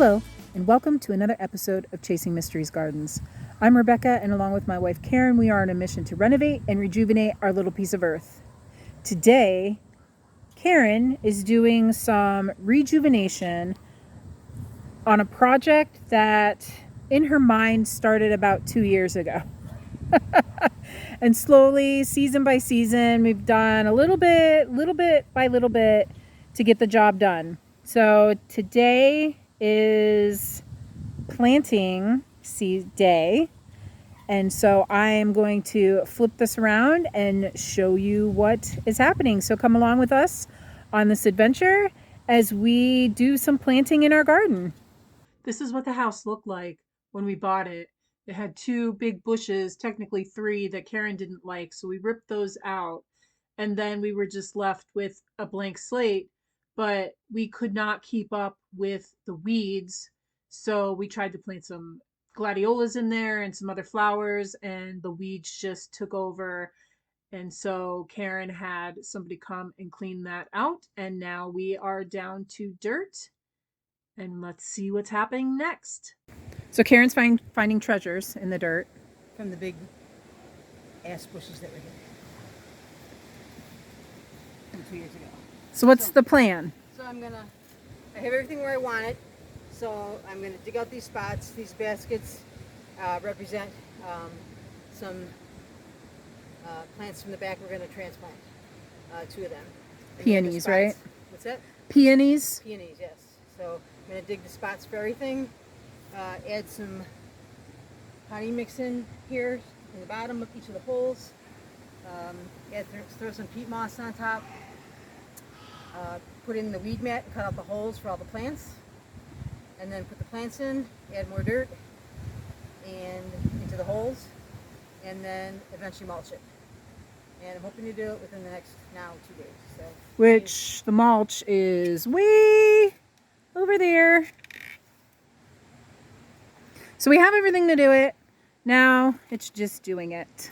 Hello, and welcome to another episode of Chasing Mysteries Gardens. I'm Rebecca, and along with my wife Karen, we are on a mission to renovate and rejuvenate our little piece of earth. Today, Karen is doing some rejuvenation on a project that, in her mind, started about 2 years ago. And slowly, season by season, we've done a little bit by little bit to get the job done. So today is planting seed day, and so I am going to flip this around and show you what is happening. So come along with us on this adventure as we do some planting in our garden. This is what the house looked like when we bought it. It had two big bushes, technically three, that Karen didn't like, so we ripped those out, and then we were just left with a blank slate. But we could not keep up with the weeds, so we tried to plant some gladiolas in there and some other flowers, and the weeds just took over. And so Karen had somebody come and clean that out, and now we are down to dirt. And let's see what's happening next. So Karen's finding treasures in the dirt. From the big ass bushes that were here from 2 years ago. So what's the plan? So I have everything where I want it. So I'm gonna dig out these spots. These baskets represent some plants from the back we're gonna transplant. Two of them. Peonies, right? What's that? Peonies? Peonies, yes. So I'm gonna dig the spots for everything. Add some potting mix in here in the bottom of each of the holes. Throw some peat moss on top. Put in the weed mat and cut out the holes for all the plants. And then put the plants in, add more dirt and into the holes, and then eventually mulch it. And I'm hoping to do it within the next 2 days. So, which the mulch is way over there. So we have everything to do it. Now it's just doing it.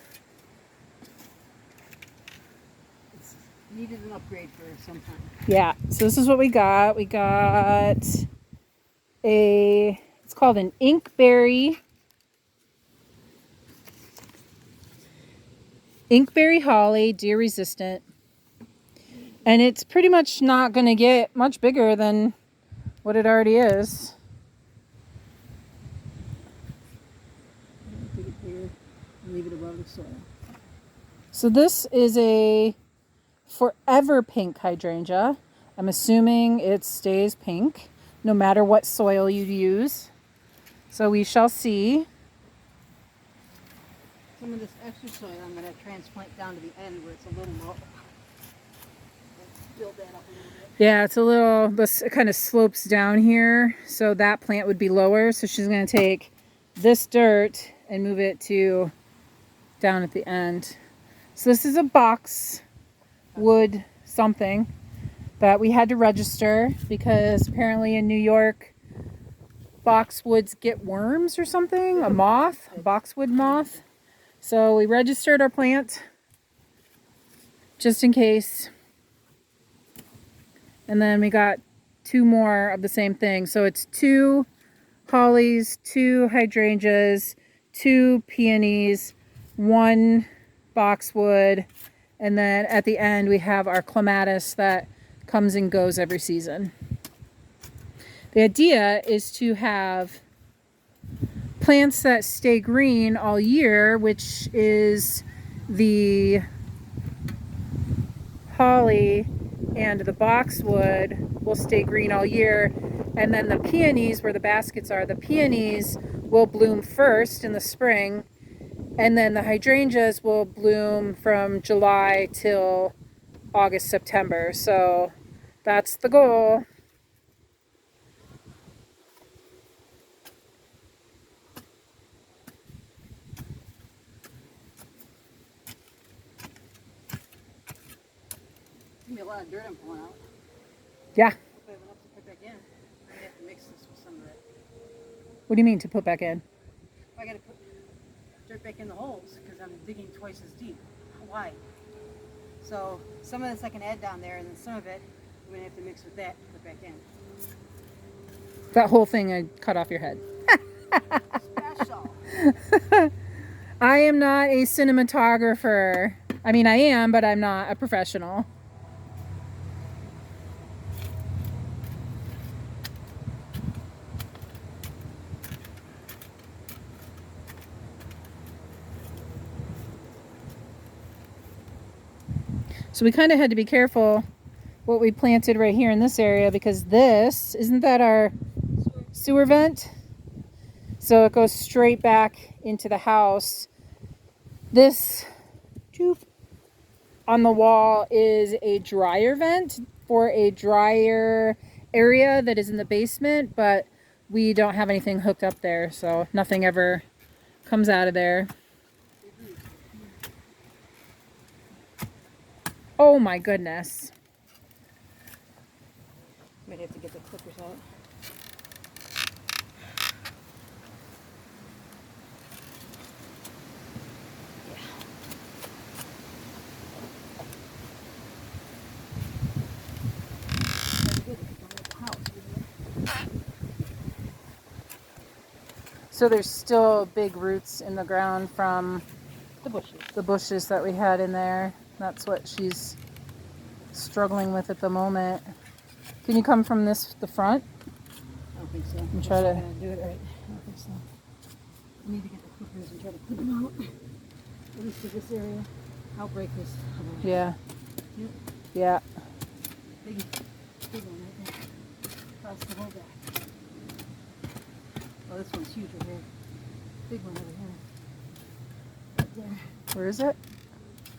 It's needed an upgrade for some time. Yeah, so this is what we got. We got it's called an inkberry holly, deer resistant. And it's pretty much not going to get much bigger than what it already is. Dig it here and leave it above the soil. So this is a forever pink hydrangea. I'm assuming it stays pink no matter what soil you use. So we shall see. Some of this extra soil I'm going to transplant down to the end where it's a little low. Build that up a little bit. Yeah, it's a little, this kind of slopes down here, so that plant would be lower. So she's going to take this dirt and move it to down at the end. So this is a box wood something that we had to register because apparently in New York, boxwoods get worms or something, a moth, a boxwood moth. So we registered our plant just in case. And then we got two more of the same thing. So it's 2 hollies, 2 hydrangeas, 2 peonies, 1 boxwood, and then at the end we have our clematis that comes and goes every season. The idea is to have plants that stay green all year, which is the holly and the boxwood will stay green all year. And then the peonies, where the baskets are, the peonies will bloom first in the spring. And then the hydrangeas will bloom from July till August, September. So that's the goal. There's going to be a lot of dirt I'm pulling out. Yeah. If I have enough to put back in, I'm going to have to mix this with some of it. What do you mean to put back in? I got to put dirt back in the holes because I'm digging twice as deep. Why? So some of this I can add down there, and then some of it I'm going to have to mix with that and put back in. That whole thing I cut off your head. Special. I am not a cinematographer. I mean, I am, but I'm not a professional. So we kind of had to be careful what we planted right here in this area, because this, isn't that our sewer vent? So it goes straight back into the house. This on the wall is a dryer vent for a dryer area that is in the basement, but we don't have anything hooked up there, so nothing ever comes out of there. Oh my goodness. Might have to get the clippers out. So there's still big roots in the ground from The bushes. that we had in there. That's what she's struggling with at the moment. Can you come from the front? I don't think so. And try to- I'm gonna do it right. I don't think so. I need to get the clippers and try to clip them out. At least to this area. I'll break this. Yeah. Yep. Yeah. Big one right there. Across the whole back. Oh, this one's huge right here. Big one over here. Right there. Where is it?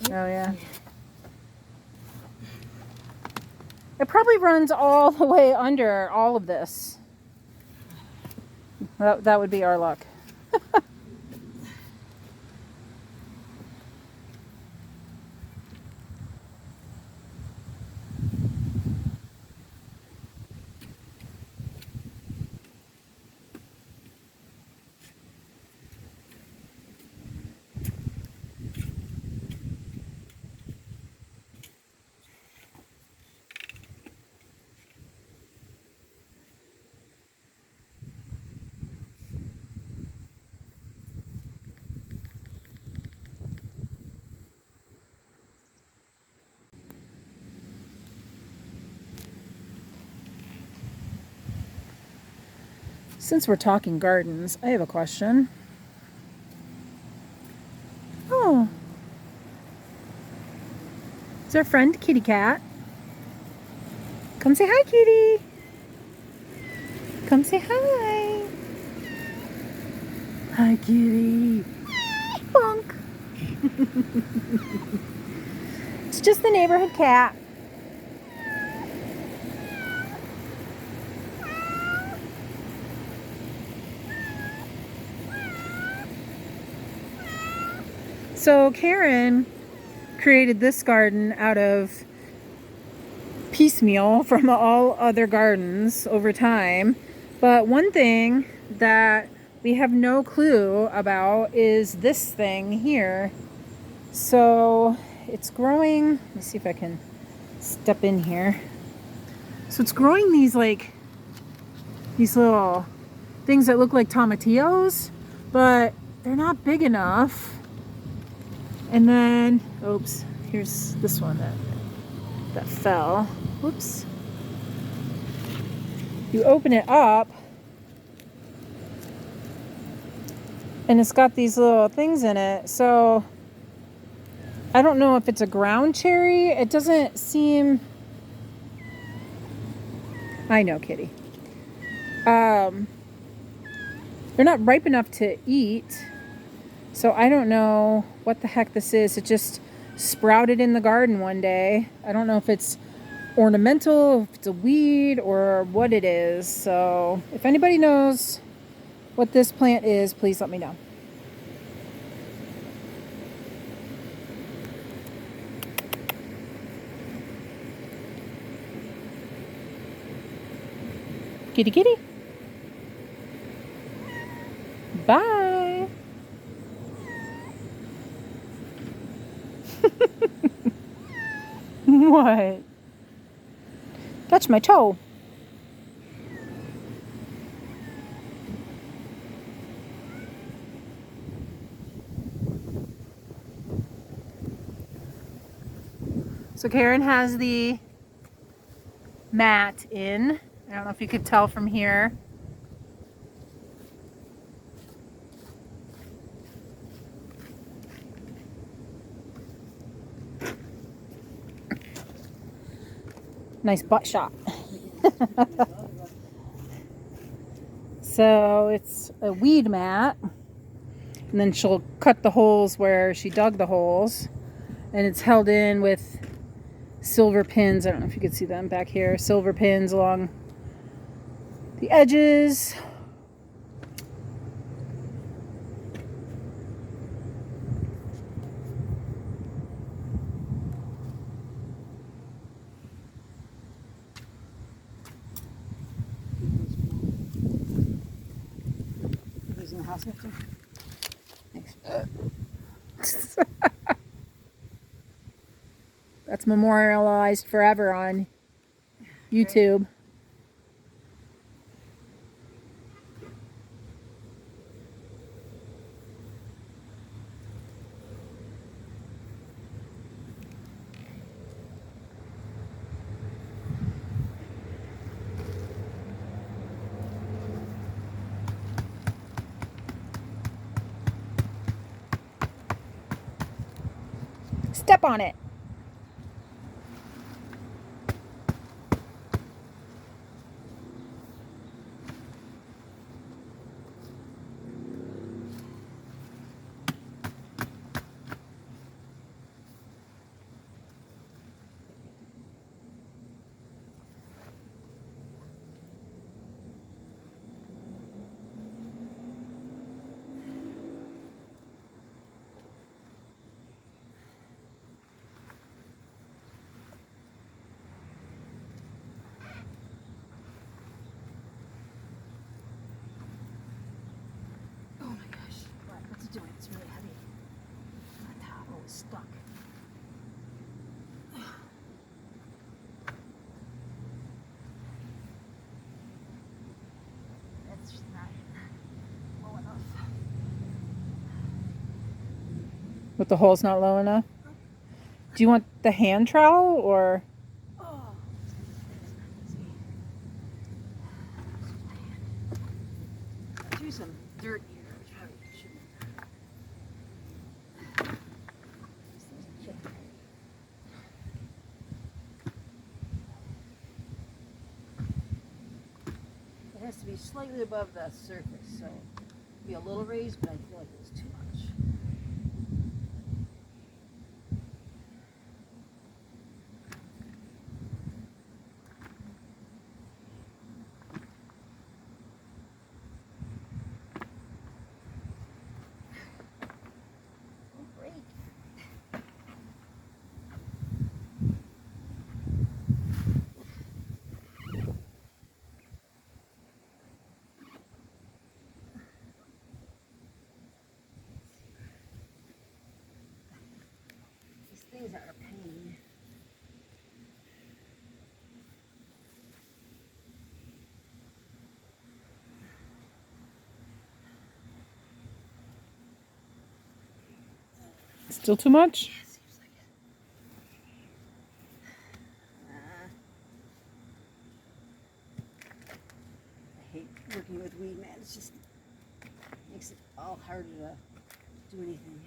Oh yeah. It probably runs all the way under all of this. That would be our luck. Since we're talking gardens, I have a question. Oh. It's our friend Kitty Cat. Come say hi, Kitty. Come say hi. Hi, Kitty. Bonk. It's just the neighborhood cat. So Karen created this garden out of piecemeal from all other gardens over time. But one thing that we have no clue about is this thing here. So it's growing. Let me see if I can step in here. So it's growing these little things that look like tomatillos, but they're not big enough. And then, oops, here's this one that fell. Whoops. You open it up, and it's got these little things in it. So I don't know if it's a ground cherry. It doesn't seem... I know, Kitty. They're not ripe enough to eat. So I don't know what the heck this is. It just sprouted in the garden one day. I don't know if it's ornamental, if it's a weed, or what it is. So if anybody knows what this plant is, please let me know. Kitty, kitty. Bye. What? Touch my toe. So Karen has the mat in. I don't know if you could tell from here. Nice butt shot. So it's a weed mat, and then she'll cut the holes where she dug the holes, and it's held in with silver pins. I don't know if you can see them back here. Silver pins along the edges. Using the house lifter. Thanks. That's memorialized forever on YouTube. Step on it. Oh my gosh. What's it doing? It's really heavy. My towel is stuck. That's not low enough. With the holes not low enough. Do you want the hand trowel or? Oh. Do some dirt here, which probably shouldn't. It has to be slightly above the surface, so it'll be a little raised, but I feel like it was too much. Oh, great. These things are a pain. Still too much? Yeah, seems like it. I hate working with weed, man. It's just makes it all harder to do anything.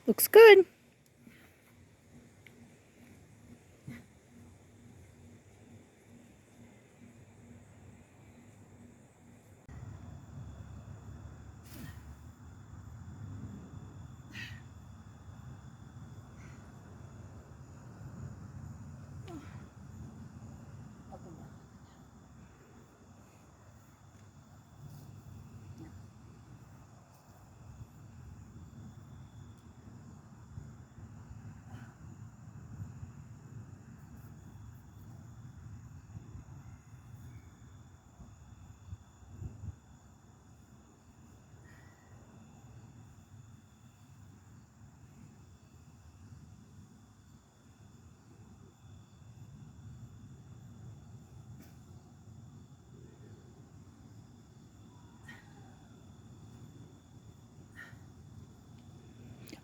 Looks good. Up and down.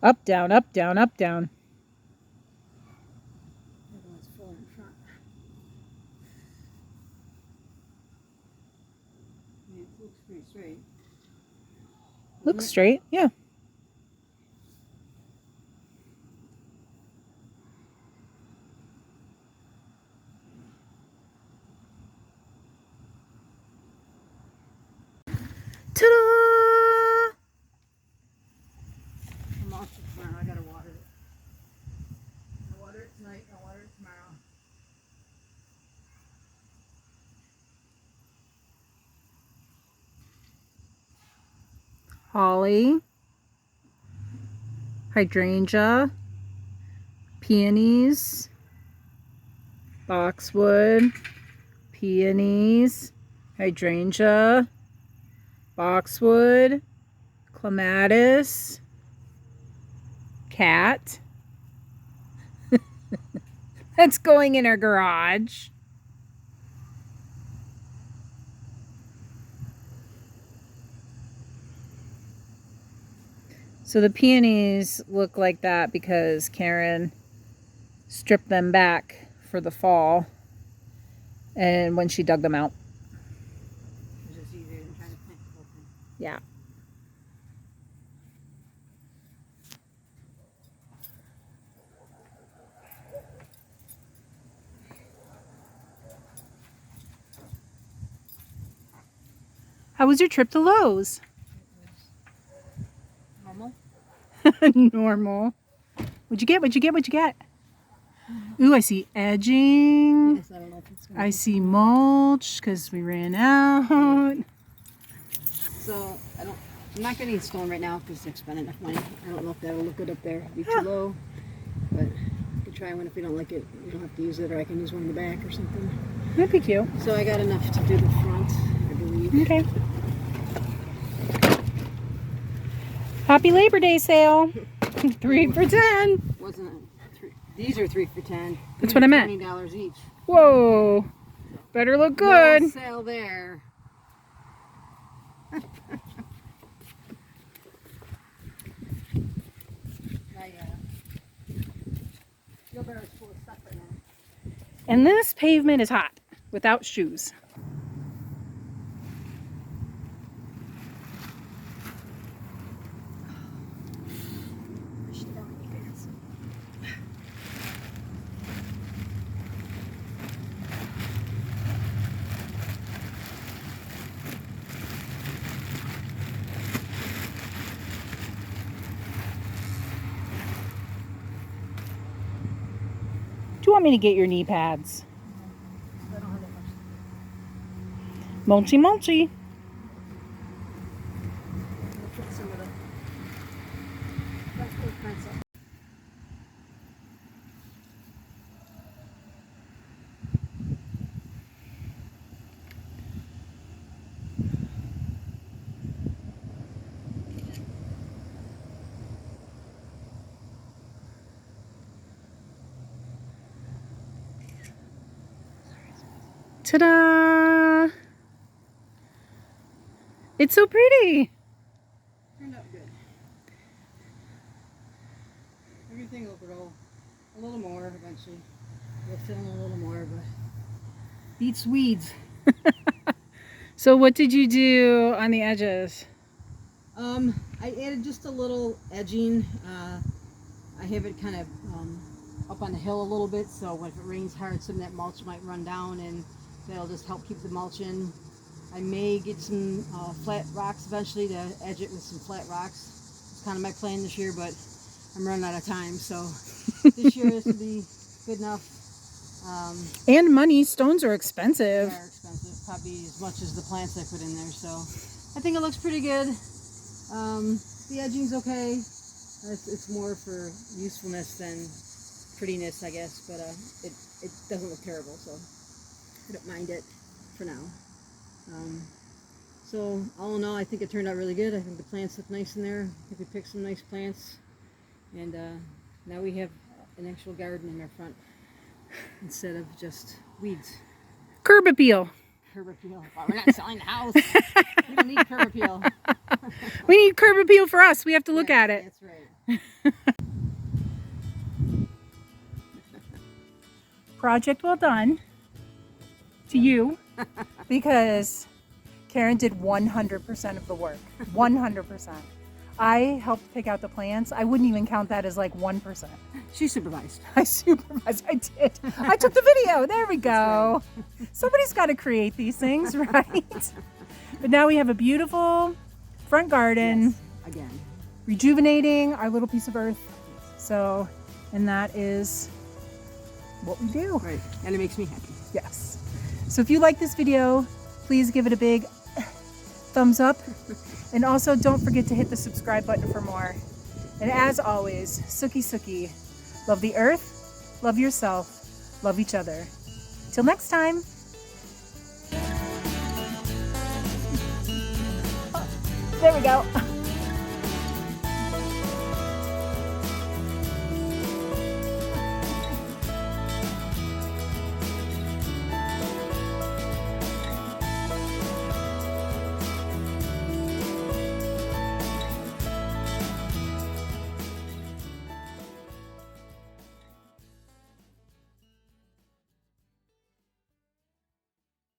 Up, down, up, down, up, down. The other one's full in front. Yeah, it looks pretty straight. Looks straight, yeah. Ta-da! I'm off tomorrow. I gotta water it. I'll water it tonight. I'll water it tomorrow. Holly, hydrangea, peonies, boxwood, peonies, hydrangea, boxwood, clematis, cat. That's going in our garage. So the peonies look like that because Karen stripped them back for the fall and when she dug them out. It's just easier than trying to plant the whole thing. Yeah. How was your trip to Lowe's? Normal. Normal. What'd you get? What'd you get? What'd you get? Ooh, I see edging. Yes, I don't know if it's gonna I see mulch because we ran out. So I'm not getting stone right now because they've spent enough money. I don't know if that'll look good up there. It'd be too low, but I could try one. If we don't like it, we don't have to use it, or I can use one in the back or something. That'd be cute. So I got enough to do the front, I believe. Okay. Happy Labor Day sale. 3 for $10. Wasn't it? These are 3 for $10. That's what I meant. $20 each. Whoa. Better look good. No sale there. Wheelbarrow's full of stuff right now. And this pavement is hot without shoes. Do you want me to get your knee pads? I don't have that much. Mulchy, mulchy. I'll put some of the leftover prints up. Ta-da! It's so pretty. Turned out good. Everything will grow a little more eventually. We'll fill in a little more, but beats weeds. So what did you do on the edges? I added just a little edging. I have it kind of up on the hill a little bit, so when if it rains hard, some of that mulch might run down, and that'll just help keep the mulch in. I may get some flat rocks eventually to edge it with some flat rocks. It's kind of my plan this year, but I'm running out of time, so this year this will be good enough. And money. Stones are They expensive. are expensive, probably as much as the plants I put in there, so I think it looks pretty good. The edging's okay. It's more for usefulness than prettiness, I guess, but it doesn't look terrible, so I don't mind it for now. So all in all, I think it turned out really good. I think the plants look nice in there. I think we picked some nice plants, and now we have an actual garden in our front instead of just weeds. Curb appeal. Curb appeal. Well, we're not selling the house. We don't need curb appeal. We need curb appeal for us. We have to look at it. That's right. Project well done to you, because Karen did 100% of the work. 100%. I helped pick out the plants. I wouldn't even count that as like 1%. She supervised. I supervised. I did. I took the video. There we go. Somebody's got to create these things, right? But now we have a beautiful front garden. Yes, again. Rejuvenating our little piece of earth. So, and that is what we do. Right. And it makes me happy. Yes. So if you like this video, please give it a big thumbs up. And also don't forget to hit the subscribe button for more. And as always, Suki Suki, love the earth, love yourself, love each other. Till next time. There we go.